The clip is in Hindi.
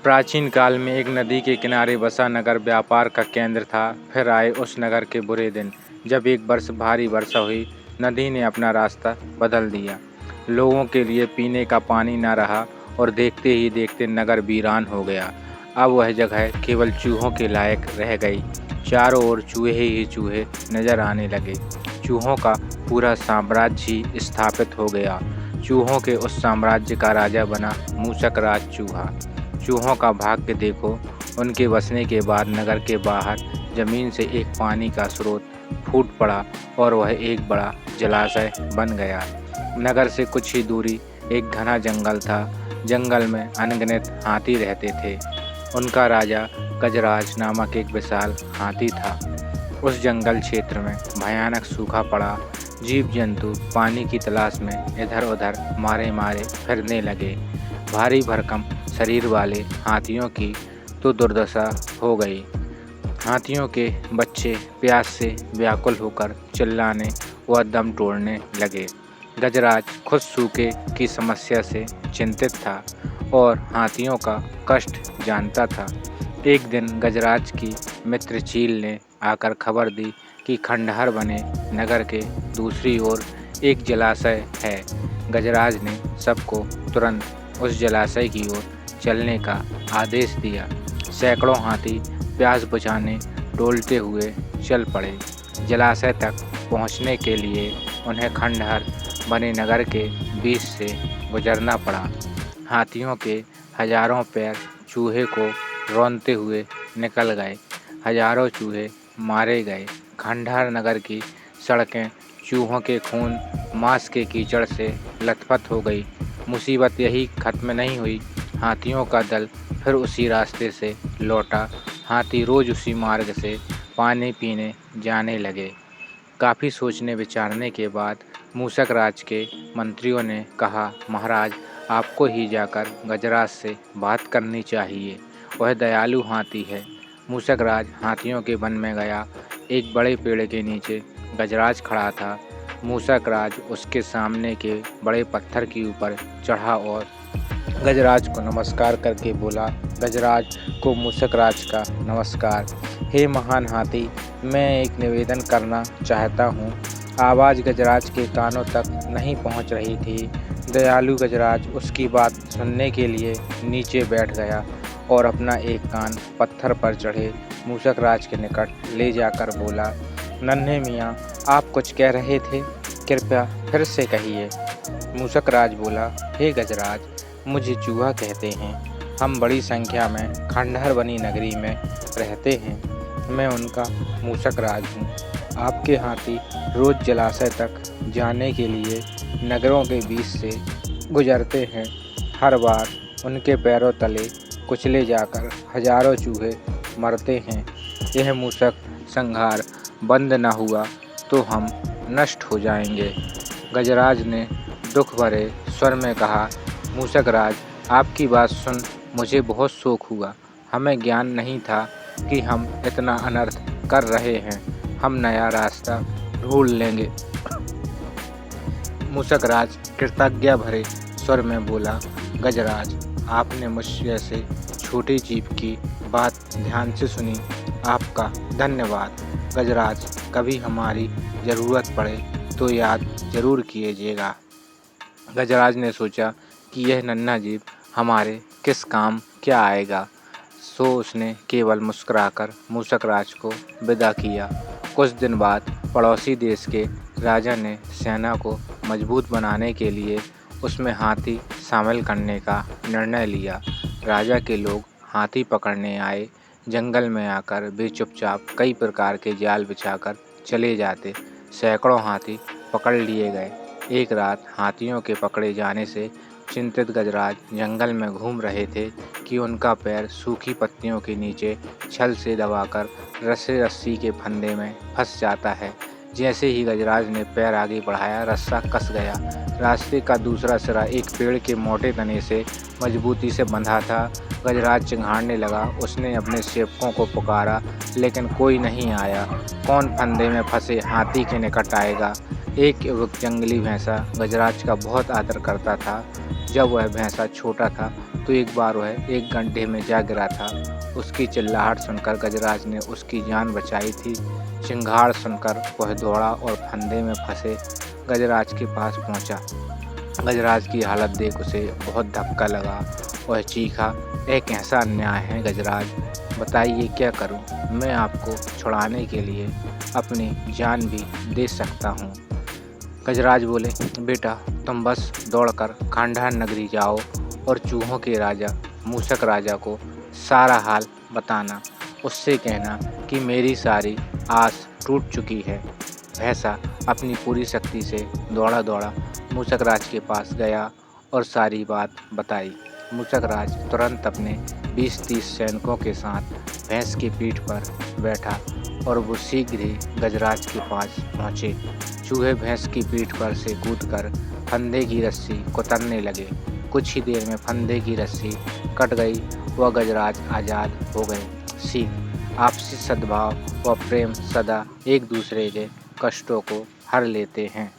प्राचीन काल में एक नदी के किनारे बसा नगर व्यापार का केंद्र था। फिर आए उस नगर के बुरे दिन, जब एक वर्ष भारी वर्षा हुई। नदी ने अपना रास्ता बदल दिया। लोगों के लिए पीने का पानी न रहा और देखते ही देखते नगर वीरान हो गया। अब वह जगह केवल चूहों के लायक रह गई। चारों ओर चूहे ही चूहे नजर आने लगे। चूहों का पूरा साम्राज्य ही स्थापित हो गया। चूहों के उस साम्राज्य का राजा बना मूसक राज चूहा। चूहों का भाग्य देखो, उनके बसने के बाद नगर के बाहर जमीन से एक पानी का स्रोत फूट पड़ा और वह एक बड़ा जलाशय बन गया। नगर से कुछ ही दूरी एक घना जंगल था। जंगल में अनगिनत हाथी रहते थे। उनका राजा गजराज नामक एक विशाल हाथी था। उस जंगल क्षेत्र में भयानक सूखा पड़ा। जीव जंतु पानी की तलाश में इधर उधर मारे मारे फिरने लगे। भारी भरकम शरीर वाले हाथियों की तो दुर्दशा हो गई। हाथियों के बच्चे प्यास से व्याकुल होकर चिल्लाने व दम तोड़ने लगे। गजराज खुद सूखे की समस्या से चिंतित था और हाथियों का कष्ट जानता था। एक दिन गजराज की मित्र चील ने आकर खबर दी कि खंडहर बने नगर के दूसरी ओर एक जलाशय है। गजराज ने सबको तुरंत उस जलाशय की ओर चलने का आदेश दिया। सैकड़ों हाथी प्यास बुझाने डोलते हुए चल पड़े। जलाशय तक पहुंचने के लिए उन्हें खंडहर बने नगर के बीच से गुजरना पड़ा। हाथियों के हजारों पैर चूहे को रौंदते हुए निकल गए। हजारों चूहे मारे गए। खंडहर नगर की सड़कें चूहों के खून मांस के कीचड़ से लथपथ हो गई। मुसीबत यही खत्म नहीं हुई। हाथियों का दल फिर उसी रास्ते से लौटा। हाथी रोज उसी मार्ग से पानी पीने जाने लगे। काफ़ी सोचने विचारने के बाद मूसक राज के मंत्रियों ने कहा, महाराज, आपको ही जाकर गजराज से बात करनी चाहिए। वह दयालु हाथी है। मूसक राज हाथियों के वन में गया। एक बड़े पेड़ के नीचे गजराज खड़ा था। मूसक राज उसके सामने के बड़े पत्थर के ऊपर चढ़ा और गजराज को नमस्कार करके बोला। गजराज को मूसक राज का नमस्कार। हे महान हाथी, मैं एक निवेदन करना चाहता हूँ। आवाज़ गजराज के कानों तक नहीं पहुँच रही थी। दयालु गजराज उसकी बात सुनने के लिए नीचे बैठ गया और अपना एक कान पत्थर पर चढ़े मूसक राज के निकट ले जाकर बोला, नन्हे मियाँ, आप कुछ कह रहे थे, कृपया फिर से कहिए। मूसक राज बोला, हे गजराज, मुझे चूहा कहते हैं। हम बड़ी संख्या में खंडहर बनी नगरी में रहते हैं। मैं उनका मूसक राज हूँ। आपके हाथी रोज जलाशय तक जाने के लिए नगरों के बीच से गुजरते हैं। हर बार उनके पैरों तले कुचले जाकर हजारों चूहे मरते हैं। यह मूसक संहार बंद न हुआ तो हम नष्ट हो जाएंगे। गजराज ने दुख भरे स्वर में कहा, मूसक राज, आपकी बात सुन मुझे बहुत शोक हुआ। हमें ज्ञान नहीं था कि हम इतना अनर्थ कर रहे हैं। हम नया रास्ता ढूंढ लेंगे। मूसक राज कृतज्ञता भरे स्वर में बोला, गजराज, आपने मुझ जैसे छोटे जीव की बात ध्यान से सुनी। आपका धन्यवाद। गजराज, कभी हमारी ज़रूरत पड़े तो याद ज़रूर कीजिएगा। गजराज ने सोचा कि यह नन्हा जीव हमारे किस काम क्या आएगा, सो उसने केवल मुस्कुराकर मूसक राज को विदा किया। कुछ दिन बाद पड़ोसी देश के राजा ने सेना को मजबूत बनाने के लिए उसमें हाथी शामिल करने का निर्णय लिया। राजा के लोग हाथी पकड़ने आए। जंगल में आकर वे चुपचाप कई प्रकार के जाल बिछाकर चले जाते। सैकड़ों हाथी पकड़ लिए गए। एक रात हाथियों के पकड़े जाने से चिंतित गजराज जंगल में घूम रहे थे कि उनका पैर सूखी पत्तियों के नीचे छल से दबाकर रस्सी के फंदे में फंस जाता है। जैसे ही गजराज ने पैर आगे बढ़ाया, रस्सा कस गया। रास्ते का दूसरा सिरा एक पेड़ के मोटे तने से मजबूती से बंधा था। गजराज चिंघाड़ने लगा। उसने अपने सेवकों को पुकारा, लेकिन कोई नहीं आया। कौन फंदे में फंसे हाथी के निकट आएगा। एक युवक जंगली भैंसा गजराज का बहुत आदर करता था। जब वह भैंसा छोटा था तो एक बार वह एक गड्ढे में जा गिरा था। उसकी चिल्लाहट सुनकर गजराज ने उसकी जान बचाई थी। चिंगाड़ सुनकर वह दौड़ा और फंदे में फंसे गजराज के पास पहुंचा। गजराज की हालत देख उसे बहुत धक्का लगा। वह चीखा, यह कैसा अन्याय है गजराज, बताइए क्या करूं? मैं आपको छुड़ाने के लिए अपनी जान भी दे सकता हूं। गजराज बोले, बेटा तुम बस दौड़कर खांडहार नगरी जाओ और चूहों के राजा मूषक राजा को सारा हाल बताना। उससे कहना कि मेरी सारी आस टूट चुकी है। भैंसा अपनी पूरी शक्ति से दौड़ा दौड़ा मूषक राज के पास गया और सारी बात बताई। मूषक राज तुरंत अपने 20-30 सैनिकों के साथ भैंस की पीठ पर बैठा और वो शीघ्र ही गजराज के पास पहुँचे। चूहे भैंस की पीठ पर से कूदकर फंदे की रस्सी कुतरने लगे। कुछ ही देर में फंदे की रस्सी कट गई। वह गजराज आज़ाद हो गए। सीख, आपसी सद्भाव व प्रेम सदा एक दूसरे के कष्टों को हर लेते हैं।